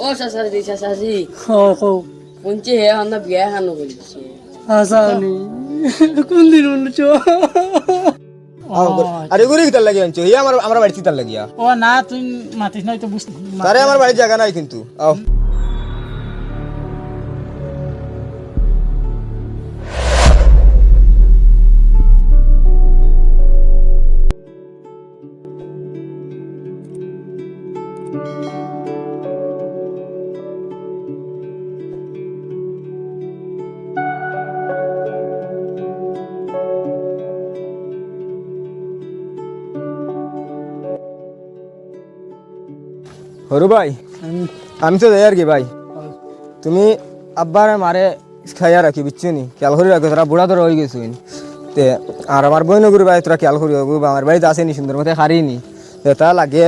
ও শাশাজি শাশাজি ও কও কোনচে হে আমরা বিয়া খানো কইছে আসানি কোন দিন বলছো আরে গুরি কিতার লাগি আনছো ই আমার বাড়ি কিতার লাগিয়া ও না তুই মাতিস নাই তো বুঝ আরে আমার বাড়ির জায়গা নাই কিন্তু আও হরু ভাই আমি তো যাই আর কি ভাই তুমি আব্বার মারে খাইয়া রাখি বুঝছো নি খেয়াল করে রাখো তোরা বুড়া তোরা হয়ে গেছো তে আর আমার বই নগুরি ভাই তোরা খেয়াল করি আমার বাড়িতে আসেনি সুন্দর মতো হারিনি তা লাগে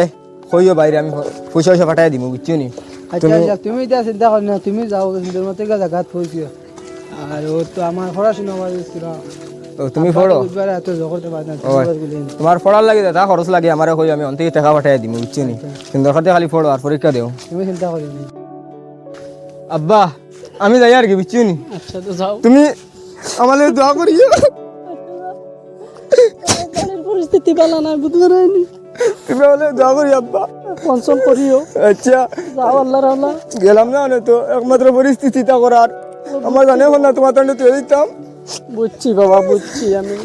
কইও বাইরে আমি পয়সা পয়সা পাঠাই দিব বুঝছো নি আচ্ছা তুমি এটা চিন্তা কর না তুমি যাও সুন্দর মতো জায়গাত পৌঁছিও আর ও তো আমার পড়াশোনা হয়েছিল তুমি পড়ো তোমার পড়ার লাগে দাদা খরচ লাগে আমার কই আমি অন্তে টাকা পাঠাই দিই বুঝছি নি কিন্তু খাতে খালি পড়ো আর পরীক্ষা দেও তুমি চিন্তা করি না আব্বা আমি যাই আর কি বুঝছি নি আচ্ছা তো যাও তুমি আমাদের দোয়া করিও পরিস্থিতি ভালো না বুঝতে পারিনি তুমি আমাদের দোয়া করি আব্বা কনসল করিও আচ্ছা যাও আল্লাহর আল্লাহ গেলাম না তো একমাত্র পরিস্থিতিটা করার আমার জানে না তোমার তান্ডে তুই দিতাম বুঝছি বাবা বুঝছি আমি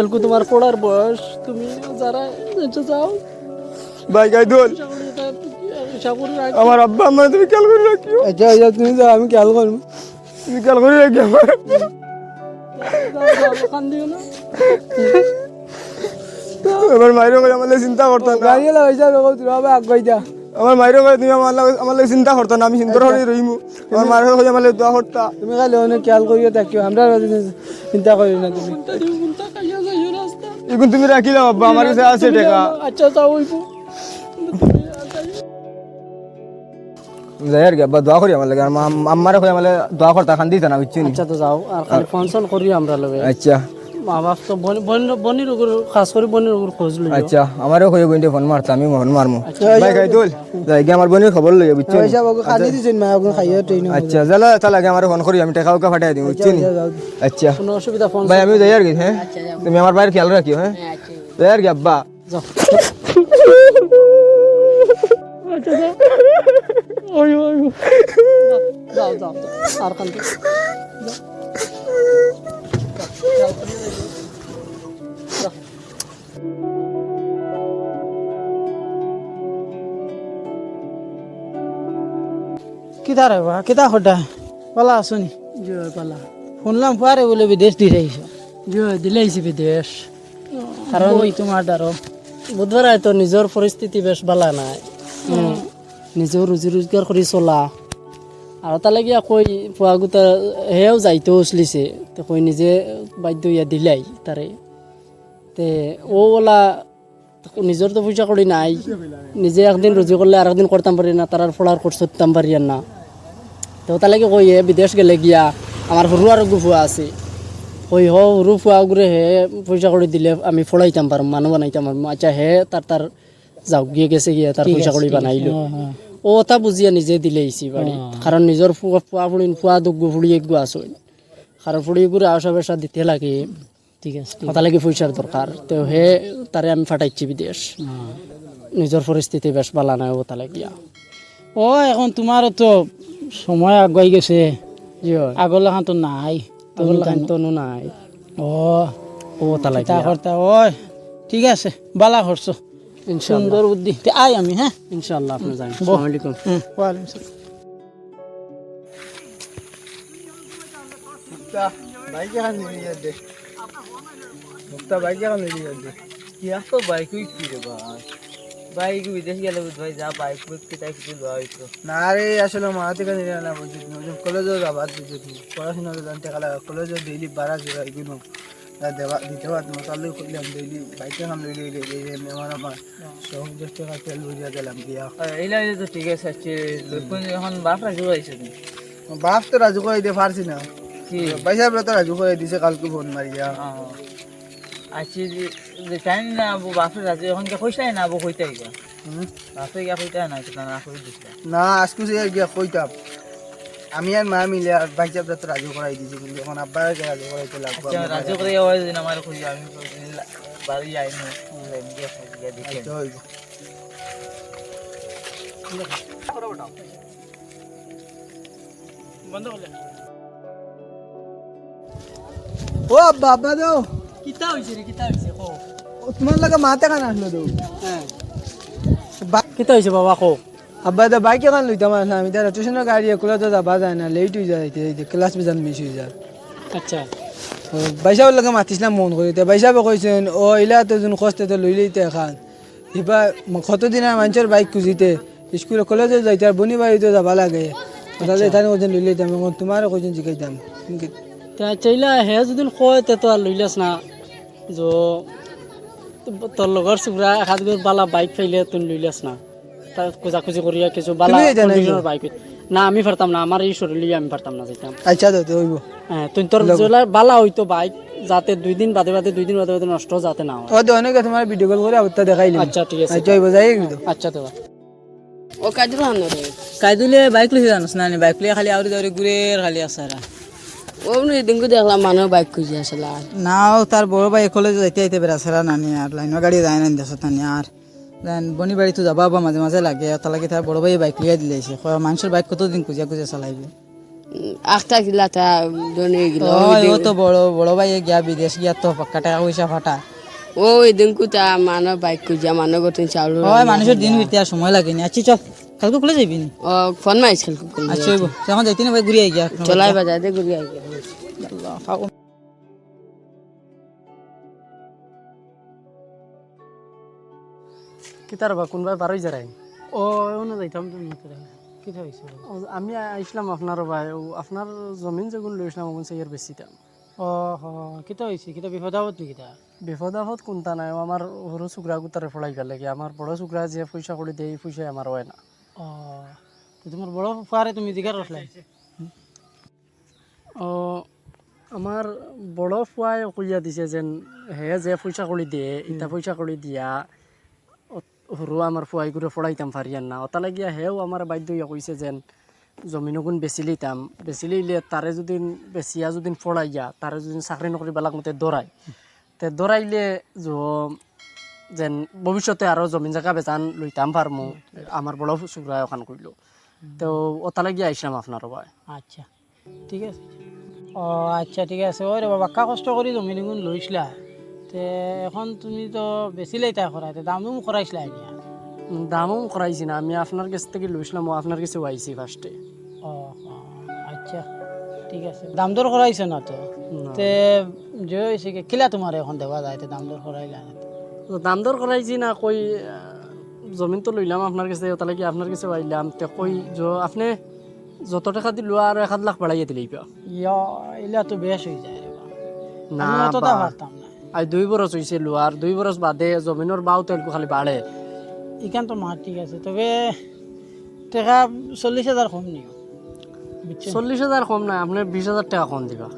এলকু তোমার পড়ার বয়স তুমি যারা যাও ভাই গাই দোল আমার আব্বা আমার তুমি খেয়াল করে রাখিও আচ্ছা আচ্ছা তুমি যাও আমি খেয়াল করবো তুমি খেয়াল করে রাখি আমার কান্দিও না আমার মায়েরও কই আমার চিন্তা করতাম না গাড়ি লাগাইছা বাবা তুমি আবার আগাই যা আমার মায়েরও কই তুমি আমার চিন্তা করতাম না আমি চিন্তা করে রইমু আমার মায়েরও কই আমার দোয়া করতা তুমি খালি অনেক খেয়াল করিও থাকিও আমরা চিন্তা করি না তুমি এখন তুমি রাখিলাম আব্বা আমার কাছে আছে টাকা আচ্ছা যাও হইব যাই আর কি আব্বা দোয়া করি আমার লাগে আর আম্মারে কই আমার দোয়া করতা খান দিতা না বুঝছি নি আচ্ছা তো যাও আর খালি ফোন করিও আমরা লগে আচ্ছা মা বাপ তো বনির উপর খাস করে বনির উপর খোঁজ লইও আচ্ছা আমারও কই বইতে ফোন মারতা আমি ফোন মারমু ভাই গাই দোল যাই কি আমার বোনের খবর লইয়া বুঝছি পয়সা বাবু খালি দিছেন মা ওকে খাইয়া ট্রেন আচ্ছা জালা তা লাগে আমার ফোন করি আমি টাকা ওকে পাঠাই দিই বুঝছি নি আচ্ছা কোনো অসুবিধা ফোন ভাই আমি যাই আর কি হ্যাঁ তুমি আমার বাইরে খেয়াল রাখিও হ্যাঁ যাই আর কি আব্বা যাও আচ্ছা যাও ওই ওই যাও যাও আর কান কিতা রে বা কিতা খটা পালা আসুনি জয় পালা শুনলাম পারে বলে বিদেশ দিয়ে যাইছ জয় দিলেইছি বিদেশ কারণ ওই তোমার দ্বারা বুধবার তো নিজের পরিস্থিতি বেশ ভালো নাই নিজেও রুজি রোজগার করে চলা আর তালে গিয়া কই পুৱাগুতা হেও যাইতো উচলিছে তো কই নিজে বাধ্য ইয়া দিলাই তারে তে ও ওলা নিজের তো পয়সা করি নাই নিজে একদিন রুজি করলে আর একদিন করতাম পারি না তার ফলার কোর্স করতাম পারি না তো তালে কই বিদেশ গেলে গিয়া আমার সরু আর গুফুয়া আছে কই সরু ফুয়া গুড়ে হে পয়সা করে দিলে আমি ফলাইতাম পারম মানুহ বানাইতাম পারম আচ্ছা হে তার যাও গিয়ে গেছে গিয়া তার পয়সা করে বানাইলো ও তা বুঝিয়া নিজে দিলেইছি বাড়ি কারণ নিজের ফুয়া দুগ্গু ফুড়ি এগু আসো কারণ ফুড়ি গুড়ে আসা বেসা দিতে লাগে ঠিক আছে তা লাগে পয়সার দরকার তো হে তারে আমি ফাটাইছি বিদেশ নিজের পরিস্থিতি বেশ ভালো নাই ও তালে গিয়া ও এখন তোমারও তো সময় আগুয়াই গেছে আগলা খান তো নাই আগলাখান তো নাই ও তালে করতা ওই ঠিক আছে বালা করছো সুন্দর বুদ্ধি আই আমি হ্যাঁ ইনশাআল্লাহ আপনি যান আসসালামু আলাইকুম ওয়া আলাইকুম আসসালাম বাইক এখন নিয়ে যাচ্ছে মুক্তা বাইক এখন নিয়ে যাচ্ছে কি আসতো বাইক কি রে ভাই বাইক বিদেশ গেলে ভাই যা বাইক বুঝতে তাই কিছু দেওয়া হইতো না রে আসলে মারা থেকে নিয়ে না বুঝছি কলেজে যাবার বুঝছি পড়াশোনা জানতে গেলে কলেজে ডেইলি 12 জোড়া এগুলো দেওয়া দিতে পারতাম তাহলে করলাম ডেইলি বাইকে হাম লইলে আমার আমার 110 টাকা তেল বুঝিয়ে গেলাম গিয়া এই লাগে তো ঠিক আছে এখন বাপ রাজু আইছে বাপ তো রাজু করে দিতে পারছি না কি পয়সা তো রাজু করে দিছে কালকে ফোন মারিয়া আচ্ছা যে টাইম না আবু বাপের রাজু এখন যে কইসাই না আবু কইতে আইবা রাতে গিয়া কইতা না কিতা না কই দিছিলা না আজকে গিয়া কইতাম আমি আর মা মিলে আর ভাই সাহেবরা তো রাজি করাই দিয়েছি কিন্তু এখন আব্বার রাজি করাইতে লাগবে আচ্ছা রাজি করে আওয়াজ দিন আমার কই আমি বাড়ি যাই না গিয়া গিয়া দেখি তো হইব বন্ধ করলে ও আব্বা আব্বা দাও কিতা হইছে রে কিতা হইছে কো তোমার লাগে মাতে কান আসলো দাও হ্যাঁ কিতা হইছে বাবা কো আব্বা দা বাইক কান লইতাম না আমি তার টিউশনের গাড়ি কোলা তো যাবা যায় না লেট হয়ে যায় ক্লাস বিজান মিস হয়ে যায় আচ্ছা বাইসাবের লাগে মাতিছিলাম মন করে বাইসাবে কইছেন ও ইলা তো যোন কষ্ট তো লই লইতে এখন এবার কতদিন আর মানুষের বাইক খুঁজিতে স্কুলে কলেজে যাইতে আর বনি বাড়িতে যাবা লাগে তাহলে এখানে কইছেন লই লইতাম এখন তোমারও কইছেন জিকাইতাম চাইলা হে যদি কয় তে তো আর লইলাস না যে তোর লগর চুকরা এখাদ বালা বাইক পাইলে তুই লইলাস না তার খোঁজাখুঁজি করিয়া কিছু বালা তুমি এটা নাই কন্ডিশনের বাইক না আমি পারতাম না আমার এই শরীর আমি পারতাম না যাইতাম আচ্ছা তো হইব হ্যাঁ তুই তোর জেলার বালা হইতো বাইক যাতে 2 দিন বাদে বাদে নষ্ট যাতে না হয় ও তো অনেক তোমার ভিডিও কল করে আবতা দেখাইলাম আচ্ছা ঠিক আছে আচ্ছা হইব যাই কিন্তু আচ্ছা তো ও কাইদুল হানো রে কাইদুলে বাইক লই জানোস না বাইক লই খালি আউরি দাউরি ঘুরে খালি আসারা ও এদিনকে দেখলাম মানুষ বাইক খুঁজে আসলে আর নাও তার বড় ভাই কলেজে যাইতে যাইতে বেড়াছেরা নানি আর লাইনের গাড়ি যায় না দেশ নানি আর বনি বাড়ি তো যাবা বা মাঝে মাঝে লাগে তার লাগে তার বড় ভাই বাইক লিয়ে দিলেছে মানুষের বাইক কতদিন খুঁজে খুঁজে চালাইবে আখটা কিলা তা দনে গেল ও তো বড় ভাই গিয়া বিদেশ গিয়া তো পাক্কা টাকা পয়সা ফাটা ও এদিনকে তা মানুষ বাইক খুঁজে মানুষ গত চাউল হয় মানুষের দিন বিতে আর সময় লাগে না আচ্ছা চল কালকে খুলে যাবি নি ও ফোন মারিস খেলকু আচ্ছা হইব এখন যাইতে না ভাই ঘুরে গিয়া চলাই বাজার দে ঘুরে আই কিতার বা কোনবাই বারই যারাই ও এমন যাইতাম তুমি কি হইছে আমি আইসলাম আপনার ভাই আপনার জমিন যেগুন লইছিলাম ওগুন সেয়ার বেশি দাম ও কিতা হইছে কিতা বিপদ আপদ নি কিতা বিপদ আপদ কোনটা নাই আমার সরু চুকরা গুতারে ফলাই গেলে কি আমার বড় চুকরা যে পয়সা করে দেয় এই পয়সা আমার হয় না ও তো তোমার বড় পারে তুমি দিগার রসলাই ও আমার বড় ফুয়াই কইয়া দিছে যেন হে যে পয়সা করে দিয়ে ইটা পয়সা করে দিয়া সরু আমার ফুয়াই করে ফড়াইতাম ফারিয়ান না ওটা লাগিয়া হেও আমার বাধ্য হইয়া কইছে যেন জমিনগুন বেচি লইতাম বেচি লইলে তারে যদি বেচিয়া যদি ফড়াইয়া তারে যদি চাকরি নকরি বেলাক মতে দৌড়ায় তে দৌড়াইলে যেন ভবিষ্যতে আরও জমিন জায়গা বেচান লইতাম পারমু আমার বড় চুকরা ওখান কইল তো ওটা লাগিয়া আইসলাম আপনার ভাই আচ্ছা ঠিক আছে ও আচ্ছা ঠিক আছে ওই রে বাবা কা কষ্ট করি জমিন গুণ লইছিলা তে এখন তুমি তো বেশি লাইতা করাইতে দামও করাইছিলা আইডিয়া দামও করাইছি না আমি আপনার কাছ থেকে লইছিলাম ও আপনার কাছে আইছি ফার্স্টে ও আচ্ছা ঠিক আছে দাম দর করাইছে না তো তে যে হয়েছে কি কিলা তোমার এখন দেওয়া যায় দাম দর করাইলা না তো দাম দর করাইছি না কই জমিন তো লইলাম আপনার কাছে ওটা লাগি আপনার কাছে আইলাম তে কই আপনি যত টাকা দিল আর 1 লাখ বাড়াইয়া দিলেই পা ইয়া এলা তো বেশ হয়ে যায় রে না আমি তো তা পারতাম না আই 2 বছর হইছে লোয়ার 2 বছর বাদে জমিনের বাউ তেলকু খালি বাড়ে এখান তো মা ঠিক আছে তবে টাকা 40,000 কম নিও 40,000 কম না আপনি 20,000 টাকা কম দিবা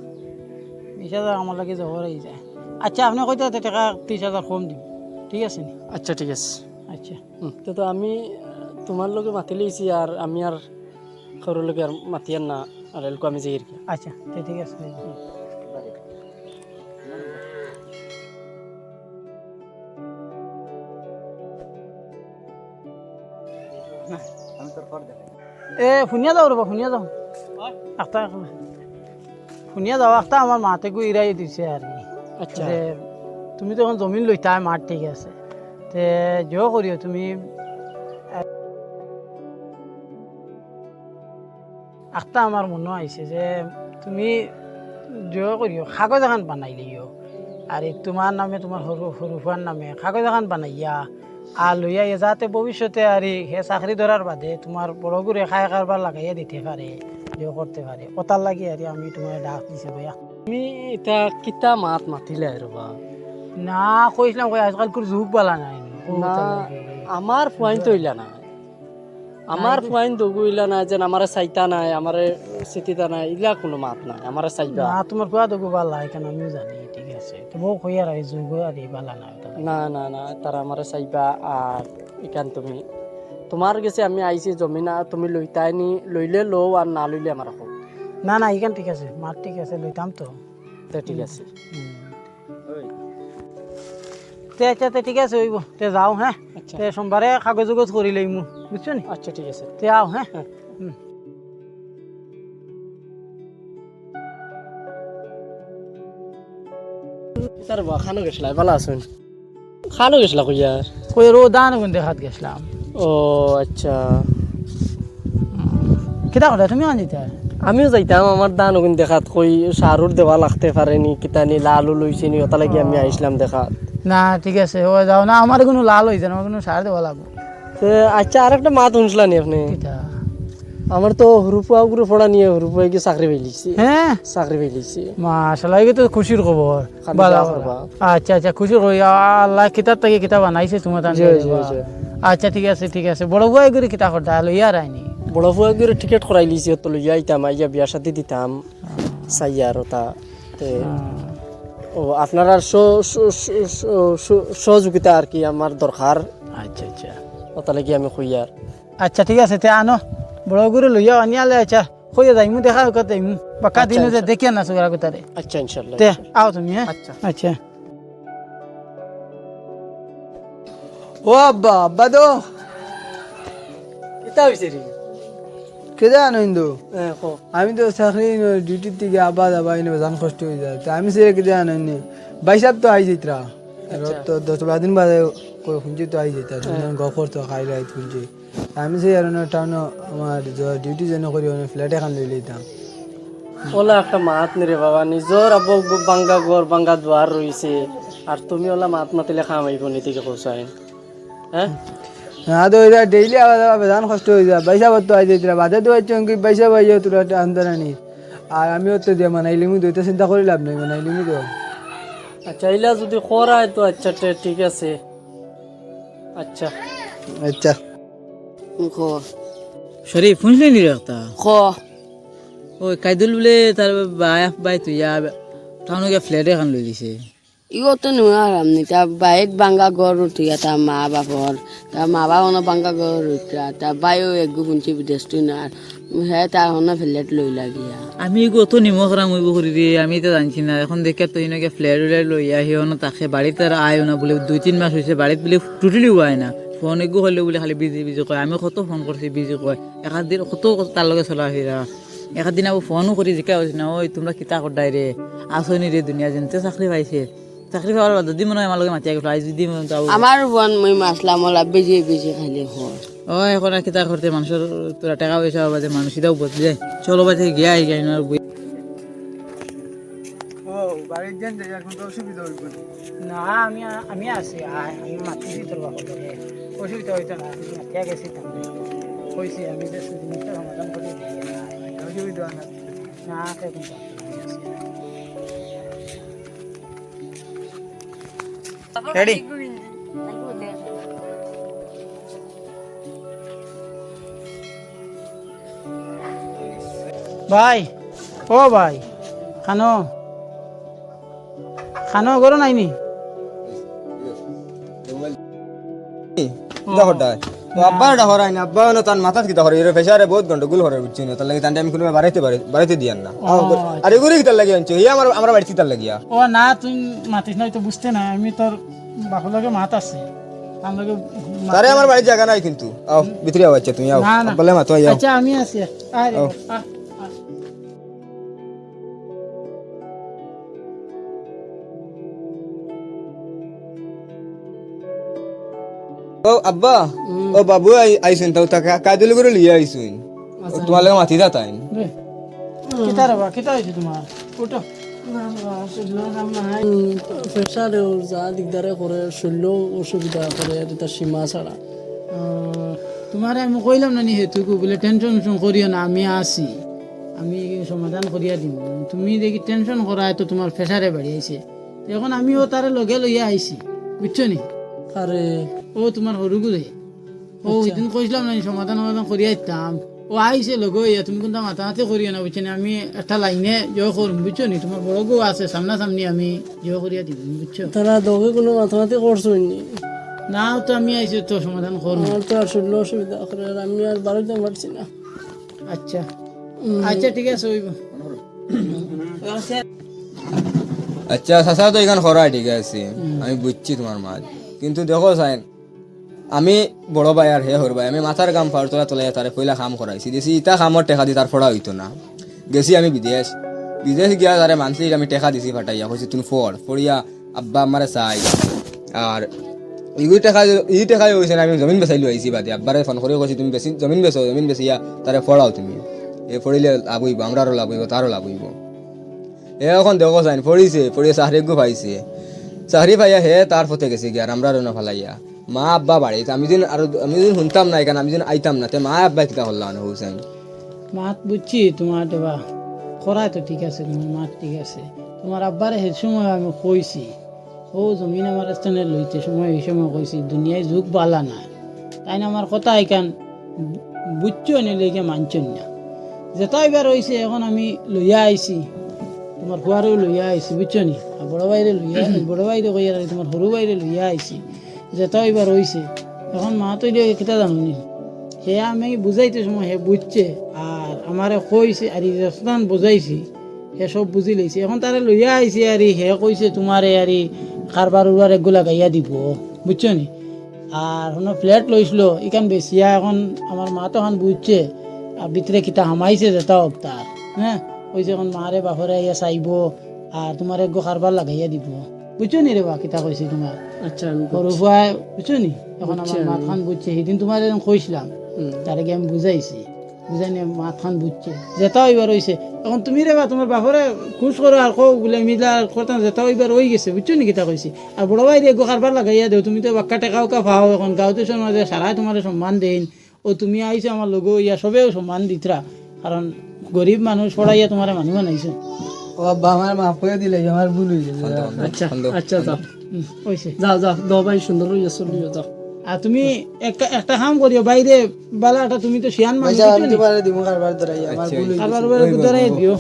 20,000 আমার লাগে জহর হয়ে যায় আচ্ছা আপনি কইতে টাকা 30,000 কম দিন ঠিক আছে নি আচ্ছা ঠিক আছে আচ্ছা তো আমি তোমার লগে মাতি লইছি আর আমি আর কারোর লগে আর মাতিয়ার না আর এলকো আমি যাই আর কি আচ্ছা ঠিক আছে এ শুনিয়া যাও রবা শুনিয়া যাও একটা শুনিয়া যাও একটা আমার মাতে গো ইরাই দিছে আর কি আচ্ছা যে তুমি তো এখন জমিন লইতা মাঠ ঠিক আছে তে যো করিও তুমি একটা আমার মনে আইছে যে তুমি যো করিও কাগজ এখন বানাই লিও আর তোমার নামে তোমার সরু সরু ফুয়ার নামে কাগজ এখন বানাইয়া আর লইয়া যাতে ভবিষ্যতে আর সে চাকরি ধরার বাদে তোমার বড় করে খাই কারবার লাগাইয়া দিতে পারে যে করতে পারে ওটার লাগি আর আমি তোমার ডাক দিছে ভাইয়া তুমি এটা কিতা মাত মাতিলে রবা না কইছিলাম কই আজকালকার যুগ বালা নাই না আমার ফুয়াইন তো ইলা না আমার ফুয়াইন তো ইলা না যেন আমার চাইতা নাই আমার স্মৃতিতা নাই ইলা কোনো মাত নাই আমার চাইবা না তোমার কোয়া দগু বালা এখানে আমিও জানি ঠিক আছে তো বউ কইয়া রাই যুগ আর বালা নাই না না না তারা আমার চাইবা আর এখান তুমি তোমার কাছে আমি আইছি জমি না তুমি লইতাই নি লইলে লও আর না লইলে আমার হোক না না এখান ঠিক আছে মার ঠিক আছে লইতাম তো তে ঠিক আছে তে আচ্ছা তে ঠিক আছে হইব তে যাও হ্যাঁ আচ্ছা তে সোমবারে কাগজ উগজ করি লইমু বুঝছো নি আচ্ছা ঠিক আছে তে আও হ্যাঁ তার বা খানো গেছলা ভালো আছেন খানো গেছলা কইয়ার কই রো দান কোন দেখাত গেছিলাম ও আচ্ছা কিতা কথা তুমি আনিতা আমিও যাইতাম আমার দান ওখান দেখাত কই সারুর দেওয়া লাগতে পারেনি কিতানি লালু লইছে নি ওটা লাগি আমি আইসলাম দেখাত না ঠিক আছে ও যাও না আমার কোনো লাল হইছে না আমার কোনো সার দেওয়া লাগবো তে আচ্ছা আরেকটা মাত শুনছিলানি আপনি কিতা আমার তো হুরুপুয়া গুরু ফোড়া নিয়ে হুরুপুয়া কি চাকরি পেলিছি হ্যাঁ চাকরি পেলিছি মাশাআল্লাহ এই তো খুশির খবর খালি ভালো যা ভালো। করবা। আচ্ছা আচ্ছা খুশির খবর আল্লাহ কিতাব থেকে কিতাব বানাইছে তোমার তান জি, জি, জি। আচ্ছা ঠিক আছে বড় ভাই করে কিতাব করতে হলো ইয়ার আইনি বড় ফুয়া গুরু টিকিট করাই লিছি তো লইয়া আইতাম আইয়া বিয়া সাথে দিতাম সাইয়ার ওটা তে ও আপনার আর সহযোগিতা আর কি আমার দরকার আচ্ছা আচ্ছা ওটা লাগি আমি কইয়ার আচ্ছা ঠিক আছে তে আনো বড় করে লইয়া আনিয়ালে আচ্ছা কইয়া যাইমু দেখা কথা যাইমু বাকা দিনে যে দেখিয়া না সুগরা কথারে আচ্ছা ইনশাআল্লাহ তে আও তুমি হ্যাঁ আচ্ছা আচ্ছা ও আব্বা আব্বা তো এটা হইছে রে কেদা আনন্দ হ্যাঁ কো আমি তো চাকরি ডিউটির থেকে আবার যাবা এনে জান কষ্ট হয়ে যায় তো আমি সে কেদা আনন্দ ভাই সাহেব তো আই যাইতরা তো 10-12 দিন বাদে শুনছি তো আই যাইতা গফর তো খাই লাই শুনছি আমি সে আর টাউন আমার ডিউটি যেন করি ফ্ল্যাট এখন লই লইতাম ওলা একটা মাত নি রে বাবা নিজর আবু বাঙ্গা ঘর বাঙ্গা দুয়ার রইছে আর তুমি ওলা মাত মাতিলে খাম আইব নি থেকে কোসাইন হ্যাঁ না তো এটা ডেইলি আবার যাবা জান কষ্ট হয়ে যায় ভাই সাহেব তো আই যাইতরা বাদে তো আইছ কি ভাই সাহেব আইয়া তোরা আন্দরানি আর আমিও তো দিয়ে মানাইলিমু দুইটা চিন্তা করি লাভ নাই মানাইলিমু তো আচ্ছা ইলা যদি করায় তো আচ্ছা ঠিক আছে আচ্ছা আচ্ছা খ শরীফ শুনলি নি একটা খ ওই কাইদুল বলে তার বাই তুই টাউন গিয়ে ফ্ল্যাট এখন লই দিছে ইগো তো নোয়ার আমনি তা বাইক বাঙ্গা ঘর উঠিয়া তা মা বাপর তা মা বাবা বাঙ্গা ঘর উঠিয়া তা বাইও একগু শুনছি বিদেশ তুই না হ্যাঁ তা হনা ফ্লেট লই লাগিয়া আমি কত নিমখ রাম হইব করি দিয়ে আমি তো জানছি না এখন দেখে তো ইনকে ফ্ল্যাট উলাই লই আহিও না তাকে বাড়িতে আর আয়ও না বলে 2-3 মাস হয়েছে বাড়িতে বলে টোটালি আয় না ফোন একগু হলে বলে খালি বিজি কয় আমি কত ফোন করছি বিজি কয় একাদিন কত তার লগে চলা ফিরা একাদিন আবার ফোনও করি জিকা হয়েছে না ওই তোমরা কিতা করদাই রে আসনি রে দুনিয়া যেনতে চাকরি পাইছে চাকরি পাওয়ার বাদ যদি মনে হয় আমার লগে মাতিয়া গেল আজ যদি মনে হয় আমার বোন মই মাছলা মলা বেজি বেজি খালি হয় ও এখন আর কিতা করতে মানুষের তোরা টাকা পয়সা বাজে মানুষ এটাও বদলে যায় চলো বাজে গিয়া আই যাই না ও বাড়ির যান যাই এখন তো অসুবিধা হইব না আমি আছি আমি মাতিছি তোর বাবা অসুবিধা হইতো না আমি মাতিয়া গেছি তাহলে কইছি আমি যে জিনিসটা সমাধান করে দিই অসুবিধা না না কিন্তু রেডি ভাই ও ভাই খানো খানো করো নাইনি কিতা করতা তো আব্বা এটা হরাই না আব্বা না তার মাথা কিতা হরে এর ফেসারে বহুত গন্ডগোল হরে বুঝছি না তার লাগি তান আমি কোনো বাড়াইতে দিয়ান না আর এগুলি কিতা লাগি আনছো এই আমার বাড়িতে কিতা লাগিয়া ও না তুই মাতিস নাই তো বুঝতে না আমি তোর বাপর লগে মাত আছে আমার লগে তারে আমার বাড়ির জায়গা নাই কিন্তু আও ভিতরে আও আচ্ছা তুমি আও না, না। বলে মাতো আও আচ্ছা আমি আছি আরে ও। ও আব্বা ও বাবু আইছেন তো তাকে কাজল করে লিয়ে আইছুন তোমার লাগে মাতি দাতাইন কিতা রে বা কিতা হইছে তোমার ওটো প্রেসারেও যা দিগদারে করে শরীর অসুবিধা করে এটা সীমা ছাড়া তোমার আমি কইলাম না নি হেতুকু বলে টেনশন করিও না আমি আছি আমি সমাধান করিয়া দিম তুমি দেখি টেনশন করা তো তোমার প্রেসারে বাড়িয়েছে এখন আমিও তারে লগে লইয়া আইছি বুঝছো নি আরে ও তোমার সরুগুরে ও ওইদিন কইছিলাম না সমাধান করিয়া দিতাম ও আইসে লগে ইয়া তুমি কিন্তু মাথাতে করিও না বুঝছো নি আমি একটা লাইনে জয় করুম বুঝছো নি তোমার বড় গো আছে সামনাসামনি আমি জয় করিয়া দিব বুঝছো তারা দোকে কোনো মাথামাতি করছো নি না তো আমি আইছি তো সমাধান করবো। আমার তো আসলে অসুবিধা করে আর আমি আর বাড়িতে পারছি না। আচ্ছা আচ্ছা ঠিক আছে হইব। আচ্ছা চাচা তো এখান খরা ঠিক আছে, আমি বুঝছি তোমার মাছ, কিন্তু দেখো সাইন আমি বড় ভাই আর হে হর ভাই, আমি মাথার কাম পার তোলা তোলাই তারে পয়লা কাম করাইছি দিয়েছি, ইটা কামর টেকা দি তার ফড়া হইতো না। গেছি আমি বিদেশ গিয়া তারে মান্থলি আমি টেকা দিছি ফাটাইয়া, কইছি তুমি ফড়িয়া আব্বা আমারে চাই। আর ই টেকাই হয়েছে না, আমি জমিন বেচাইলো আইছি বাদে আব্বারে ফোন করে কইছি তুমি বেশি জমিন বেচো, জমিন বেচিয়া তারে ফড়াও তুমি, এ ফড়িলে লাভ হইব, আমরারও লাভ হইব, তারও লাভ হইব। এখন দেখো চাইন পড়িয়ে চাকরি গো পাইছে, চাকরি পাইয়া হে তার পথে গেছে গিয়া আর আমরা রওনা ফালাইয়া। মা আব্বা বাড়িতে আমি যদি শুনতাম না এখানে, আমি যদি আইতাম না তে মা আব্বা কিতা করলাম না হুসাইন। মাত বুঝছি তোমার দেবা করাই তো ঠিক আছে, তোমার মাত ঠিক আছে। তোমার আব্বারে সেই সময় আমি কইছি ও জমিন আমার স্থানে লইতে সময় এই সময় কইছি দুনিয়ায় যুগ বালা না, তাই না আমার কথা এখান বুঝছো নিলে মানছেন না। যেটা এবার হয়েছে এখন আমি লইয়া আইছি, তোমার ফুয়ারেও লইয়া আইছি বুঝছো নি, আর বড় বাইরে লইয়া বড় বাইরে কইয়া তোমার সরু বাইরে লইয়া আইছি, যেটা এবার হয়েছে এখন মা তো কেটা জানো নি, সে আমি বুঝাইতে সময় হে বুঝছে আর আমারে কইছে আর যখন বুঝাইছি হে সব বুঝি লইছে। এখন তারা লইয়া আইছে আর হে কইছে তোমারে আর কারবার উড়ার এগুলা গাইয়া দিব বুঝছো নি। আর কোনো ফ্ল্যাট লইছিল এখান বেশিয়া এখন আমার মা তো এখন বুঝছে আর ভিতরে কিতা হামাইছে যেটা হোক তার, হ্যাঁ কইছে এখন মারে বাপরে আইয়া চাইব আর তোমার এক কারবার লাগাইয়া দিব বুঝছো নি রে বা কিতা কইছে তোমার। আচ্ছা আমি সরু ফুয়াই বুঝছো নি, এখন আমার মাত খান বুঝছে, সেদিন তোমার যখন কইছিলাম তার আগে আমি বুঝাইছি, বুঝাই নিয়ে মাত খান বুঝছে যেটাও এবার হয়েছে। এখন তুমি রে বা তোমার বাপরে খুশ করো আর কো বলে মিলা করতাম, যেটাও এবার হয়ে গেছে বুঝছো নি কিতা কইছি। আর বড় ভাই রে কারবার লাগাইয়া দেও, তুমি তো বাক্কা টেকাও কা পাও, এখন গাঁওতে সমাজে সারাই তোমার সম্মান দেন, ও তুমি আইছো আমার লগো ইয়া সবেও সম্মান দিতরা, কারণ গরিব মানুষ পড়াইয়া তোমার মানুষ বানাইছো। ও আব্বা আমার মাফ করে দিলে আমার ভুল হয়ে গেছে। আচ্ছা আচ্ছা যাও হয়েছে যাও যাও দাও ভাই সুন্দর হইয়া চলিও যাও। আর তুমি একটা কাম করিও বাইরে বালাটা, তুমি তো শিয়ান মানুষ পয়সা আমি তোমার দিব কারবার ধরাই, আমার ভুল হয়ে আবার ধরাই দিও।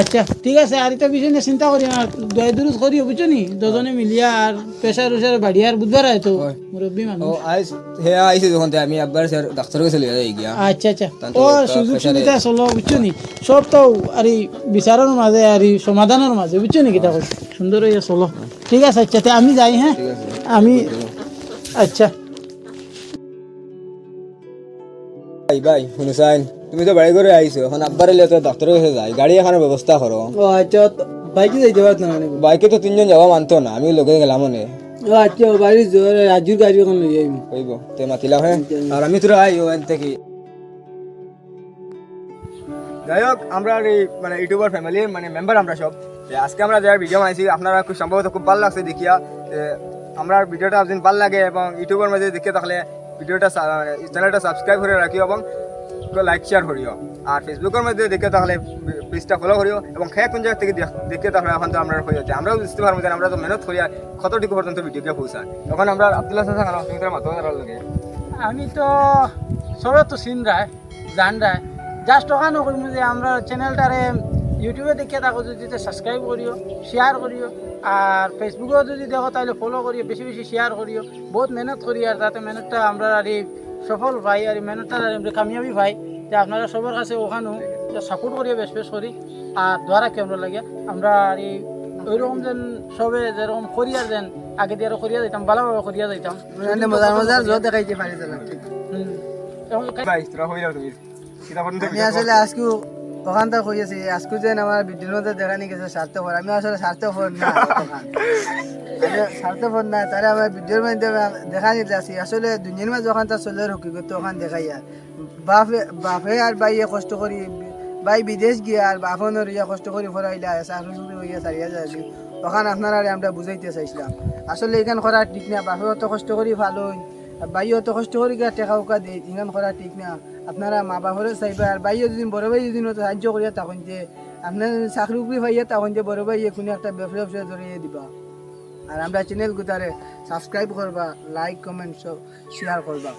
আচ্ছা ঠিক আছে, আর এটা বিষয় নিয়ে চিন্তা করি না, দয় দুরুজ করিও বুঝছো নি দুজনে মিলিয়া, আর প্রেশার উসার বাড়িয়া আর বুধবার আয় তো মুরব্বী মানুষ। হে আইছে যখন তে আমি আব্বার স্যার ডাক্তারের কাছে লইয়া যাই গিয়া। আচ্ছা আচ্ছা ও সুযোগ সুবিধা চলো বুঝছো নি, সব তো আর বিচারের মাঝে আর সমাধানের মাঝে বুঝছো নি কিতা কই সুন্দর হইয়া চলো। ঠিক আছে আচ্ছা আমি যাই, হ্যাঁ আমি আচ্ছা। ভাই শুনুসাইন তুমি তো বাড়ি করে আইছো, এখন আব্বারে লিয়ে তো ডাক্তারের কাছে যাই, গাড়ি এখানে ব্যবস্থা করো। ও আচ্ছা বাইকে যাইতে পারতো না? বাইকে তো 3 জন যাওয়া মানতো না, আমি লগে গেলাম মনে। ও আচ্ছা বাড়ির রাজুর গাড়ি এখন লই যাইবি। হইব তে মাতিলাম, হ্যাঁ আর আমি তোরা আই ওখান থেকে। যাই হোক আমরা এই মানে ইউটিউবার ফ্যামিলির মানে মেম্বার আমরা সব, আজকে আমরা যারা ভিডিও বানাইছি আপনারা খুব সম্ভবত খুব ভালো লাগছে দেখিয়া। আমরা ভিডিওটা যদি ভালো লাগে এবং ইউটিউবের মাঝে দেখে থাকলে ভিডিওটা চ্যানেলটা সাবস্ক্রাইব করে রাখিও এবং লাইক শেয়ার করিও, আর ফেসবুকের মধ্যে দেখে থাকলে পেজটা ফলো করিও এবং খেয়ে কোন জায়গা থেকে দেখে থাকলে এখন তো আমরা হয়ে যাচ্ছে, আমরাও বুঝতে পারবো যে আমরা তো মেহনত করি কতটুকু পর্যন্ত ভিডিওকে পৌঁছায়। তখন আমরা আব্দুল্লাহ সাথে তুমি তার মাথা লাগে আমি তো সবে তো চিন রায় জান রায় জাস্ট ওখানে করবো যে আমরা চ্যানেলটারে ইউটিউবে দেখে থাকো যদি সাবস্ক্রাইব করিও, শেয়ার করিও, আর ফেসবুকেও যদি দেখো তাহলে ফলো করিও, বেশি বেশি শেয়ার করিও, বহুত মেহনত করি আর তাতে মেহনতটা আমরা আর সফল পাই আর মেহনতটা কামিয়াবি পাই, যে আপনারা সবার কাছে ওখানেও সাপোর্ট করিও বেশ বেশ করি আর দ্বারা কেমন লাগে আমরা আর ওইরকম যেন সবে যেরকম করিয়া যেন আগে দিয়ে আরো করিয়া যাইতাম, ভালোভাবে করিয়া যাইতাম, মজার মজার জোর দেখাইতে পারি চলো। ভাই তোরা হয়ে যাও তুমি আমি আসলে আজকে ওখান থেকে হয়েছি আজকে যেন আমার ভিডিওর মধ্যে দেখানি গেছে স্বার্থপর, আমি আসলে স্বার্থপর না, স্বার্থপর না, তারা আমার ভিডিওর মধ্যে দেখানি যাচ্ছি আসলে দুনিয়ার মাঝে ওখান তার চলে রুকি করতে ওখান দেখাইয়া বাপে আর বাইয়ে কষ্ট করি, ভাই বিদেশ গিয়ে আর বাপনের ইয়া কষ্ট করি ফরাইলা চাকরি চুরি হইয়া চারিয়া যাচ্ছি, ওখান আপনারা আমরা বুঝাইতে চাইছিলাম আসলে এখান করা ঠিক না, বাপে অত কষ্ট করি ভালো বাইও অত কষ্ট করি টেকা উকা দেয়, ইখান করা ঠিক না, আপনারা মা বাপরে চাইবা, আর বাইও যদি বড় ভাই যদি সাহায্য করিয়া তখন যে আপনার চাকরি উকরি পাইয়া তখন যে বড় ভাই কোনো একটা ব্যবসা ধরিয়ে দিবা, আর আমরা চ্যানেল গুতারে সাবস্ক্রাইব করবা, লাইক কমেন্ট সব শেয়ার করবা।